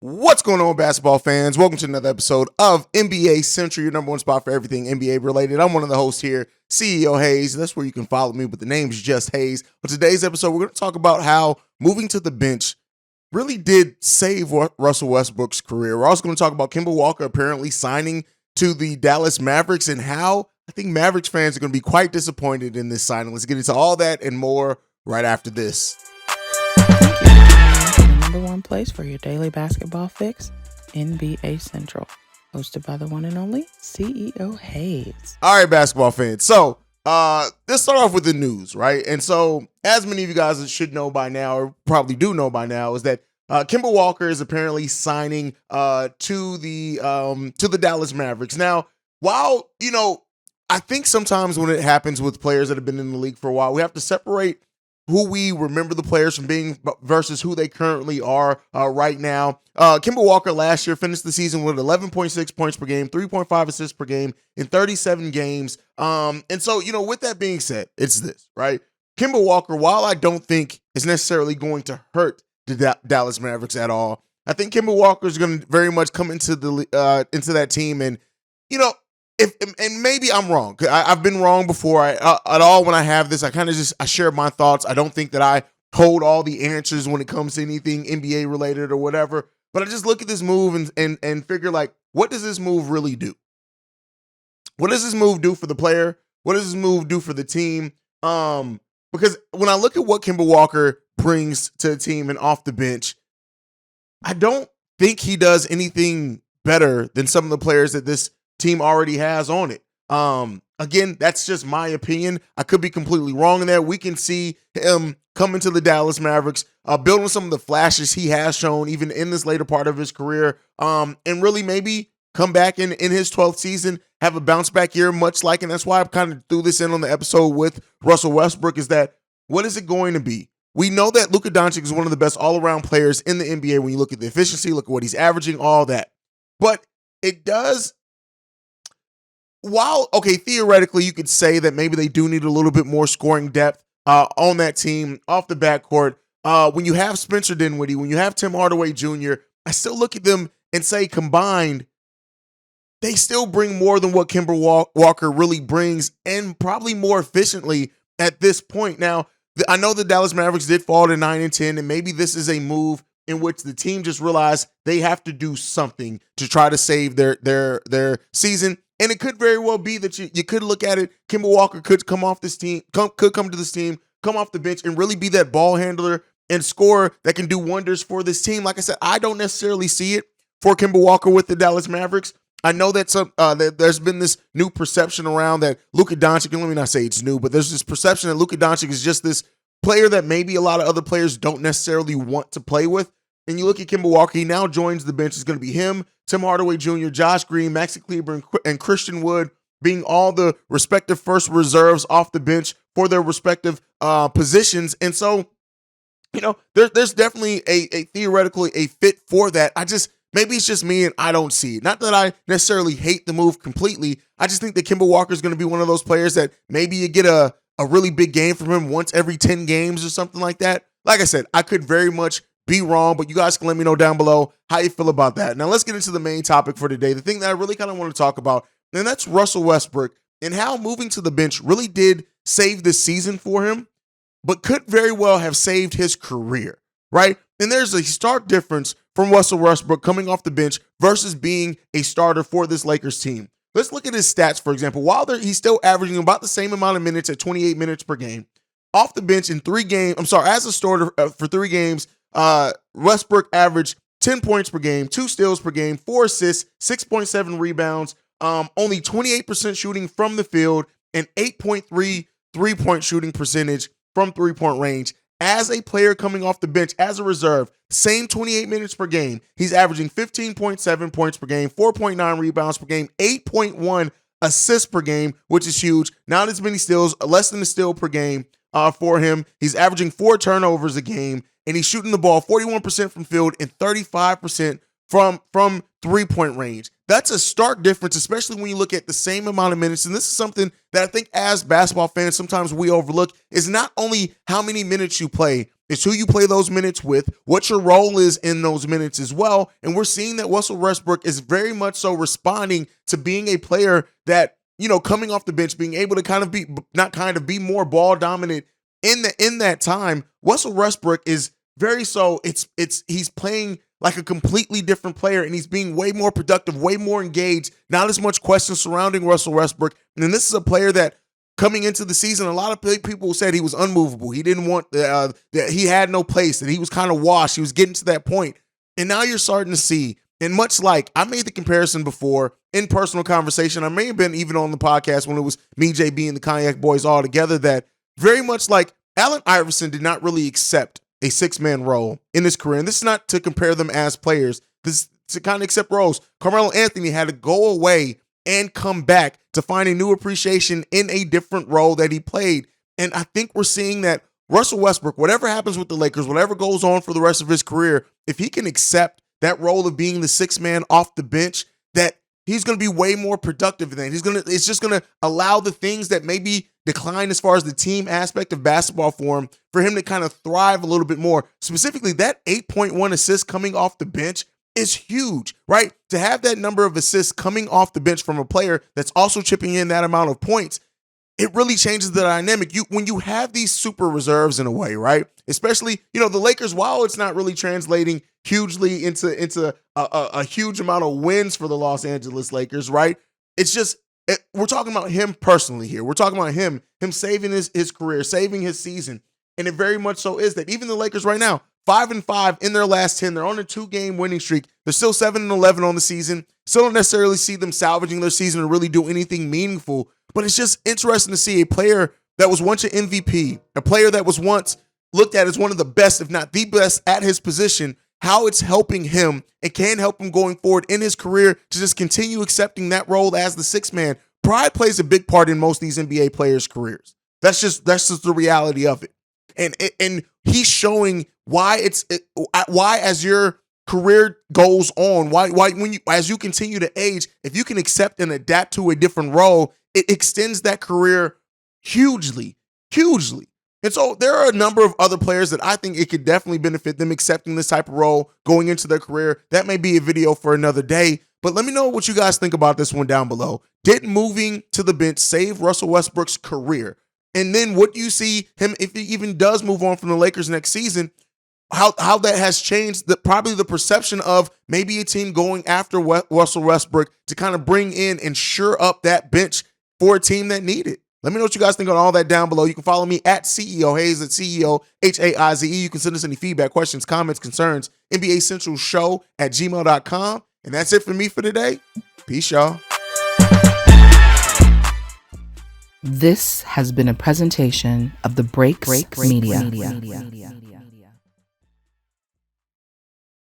What's going on, basketball fans? Welcome to another episode of NBA Central, your number one spot for everything NBA related. I'm one of the hosts here, CEO Haize. That's where you can follow me, but the name's just Haize. On today's episode, we're going to talk about how moving to the bench really did save Russell Westbrook's career. We're also going to talk about Kemba Walker apparently signing to the Dallas Mavericks and how I think Mavericks fans are going to be quite disappointed in this signing. Let's get into all that and more right after this. Number one place for your daily basketball fix, NBA Central, hosted by the one and only CEO Haize. All right, basketball fans. So let's start off with the news, right? And so, as many of you guys should know by now, or probably do know by now, is that Kemba Walker is apparently signing to the Dallas Mavericks. Now, while I think sometimes when it happens with players that have been in the league for a while, we have to separate who we remember the players from being versus who they currently are right now. Kemba Walker last year finished the season with 11.6 points per game, 3.5 assists per game in 37 games. And so, with that being said, it's this, right? Kemba Walker, while I don't think is necessarily going to hurt the Dallas Mavericks at all, I think Kemba Walker is going to very much come into that team. And, and maybe I'm wrong. I've been wrong before at all when I have this. I kind of I share my thoughts. I don't think that I hold all the answers when it comes to anything NBA related or whatever. But I just look at this move and figure, like, what does this move really do? What does this move do for the player? What does this move do for the team? Because when I look at what Kemba Walker brings to the team and off the bench, I don't think he does anything better than some of the players that this team already has on it. Again, that's just my opinion. I could be completely wrong in that. We can see him coming to the Dallas Mavericks, building some of the flashes he has shown even in this later part of his career, and really maybe come back in his 12th season, have a bounce back year, much like, and that's why I kind of threw this in on the episode with Russell Westbrook, is that what is it going to be? We know that Luka Doncic is one of the best all-around players in the NBA when you look at the efficiency, look at what he's averaging, all that. But it does, while, okay, theoretically, you could say that maybe they do need a little bit more scoring depth on that team off the backcourt. When you have Spencer Dinwiddie, when you have Tim Hardaway Jr., I still look at them and say combined, they still bring more than what Kemba Walker really brings, and probably more efficiently at this point. Now, I know the Dallas Mavericks did fall to 9-10, and maybe this is a move in which the team just realized they have to do something to try to save their season. And it could very well be that you could look at it, Kemba Walker could come off this team, could come to this team, come off the bench and really be that ball handler and scorer that can do wonders for this team. Like I said, I don't necessarily see it for Kemba Walker with the Dallas Mavericks. I know that that there's been this new perception around that Luka Doncic, and let me not say it's new, but there's this perception that Luka Doncic is just this player that maybe a lot of other players don't necessarily want to play with. And you look at Kemba Walker, he now joins the bench. It's going to be him, Tim Hardaway Jr., Josh Green, Maxi Kleber, and Christian Wood being all the respective first reserves off the bench for their respective positions. And so, there's definitely a theoretically a fit for that. Maybe it's just me and I don't see it. Not that I necessarily hate the move completely. I just think that Kemba Walker is going to be one of those players that maybe you get a really big game from him once every 10 games or something like that. Like I said, I could very much be wrong, but you guys can let me know down below how you feel about that. Now let's get into the main topic for today, the thing that I really kind of want to talk about, and that's Russell Westbrook and how moving to the bench really did save this season for him, but could very well have saved his career, right? And there's a stark difference from Russell Westbrook coming off the bench versus being a starter for this Lakers team. Let's look at his stats, for example. While he's still averaging about the same amount of minutes at 28 minutes per game, off the bench in 3 games, as a starter for 3 games, Westbrook averaged 10 points per game, 2 steals per game, 4 assists, 6.7 rebounds, only 28% shooting from the field, and 8.3 3-point shooting percentage from 3-point range. As a player coming off the bench as a reserve, same 28 minutes per game, he's averaging 15.7 points per game, 4.9 rebounds per game, 8.1 assists per game, which is huge. Not as many steals, less than a steal per game for him. He's averaging 4 turnovers a game, and he's shooting the ball 41% from field and 35% from 3-point range. That's a stark difference, especially when you look at the same amount of minutes. And this is something that I think as basketball fans, sometimes we overlook, is not only how many minutes you play, It's who you play those minutes with, what your role is in those minutes as well. And we're seeing that Russell Westbrook is very much so responding to being a player that, coming off the bench, being able to be more ball dominant in that time. Russell Westbrook is he's playing like a completely different player, and he's being way more productive, way more engaged, not as much questions surrounding Russell Westbrook. And this is a player that coming into the season, a lot of people said he was unmovable. He didn't want that he had no place, that he was kind of washed. He was getting to that point. And now you're starting to see, and much like I made the comparison before in personal conversation, I may have been even on the podcast when it was me, JB, and the Cognac Boys all together, that very much like Allen Iverson did not really accept a six-man role in his career. And this is not to compare them as players. This is to kind of accept roles. Carmelo Anthony had to go away and come back to find a new appreciation in a different role that he played. And I think we're seeing that Russell Westbrook, whatever happens with the Lakers, whatever goes on for the rest of his career, if he can accept that role of being the sixth man off the bench, that he's going to be way more productive than it's just going to allow the things that maybe decline as far as the team aspect of basketball for him to kind of thrive a little bit more. Specifically, that 8.1 assists coming off the bench is huge, right? To have that number of assists coming off the bench from a player that's also chipping in that amount of points, it really changes the dynamic. When you have these super reserves in a way, right? Especially, the Lakers, while it's not really translating hugely into a huge amount of wins for the Los Angeles Lakers, right? It's just, we're talking about him personally here. We're talking about him saving his career, saving his season. And it very much so is that even the Lakers right now, 5-5 in their last 10. They're on a 2-game winning streak. They're still 7-11 on the season. Still don't necessarily see them salvaging their season or really do anything meaningful. But it's just interesting to see a player that was once an MVP, a player that was once looked at as one of the best, if not the best at his position, how it's helping him and can help him going forward in his career to just continue accepting that role as the sixth man. Pride plays a big part in most of these NBA players' careers. That's just the reality of it. And he's showing why as your career goes on, as you continue to age, if you can accept and adapt to a different role, it extends that career hugely. And so there are a number of other players that I think it could definitely benefit them accepting this type of role going into their career. That may be a video for another day, but let me know what you guys think about this one down below. Did moving to the bench save Russell Westbrook's career? And then what do you see him, if he even does move on from the Lakers next season, how that has changed probably the perception of maybe a team going after Russell Westbrook to kind of bring in and shore up that bench for a team that need it. Let me know what you guys think on all that down below. You can follow me at CEO Haize, at CEO Haize. You can send us any feedback, questions, comments, concerns, NBA Central Show at gmail.com. And that's it for me for today. Peace, y'all. This has been a presentation of the Breaks Media.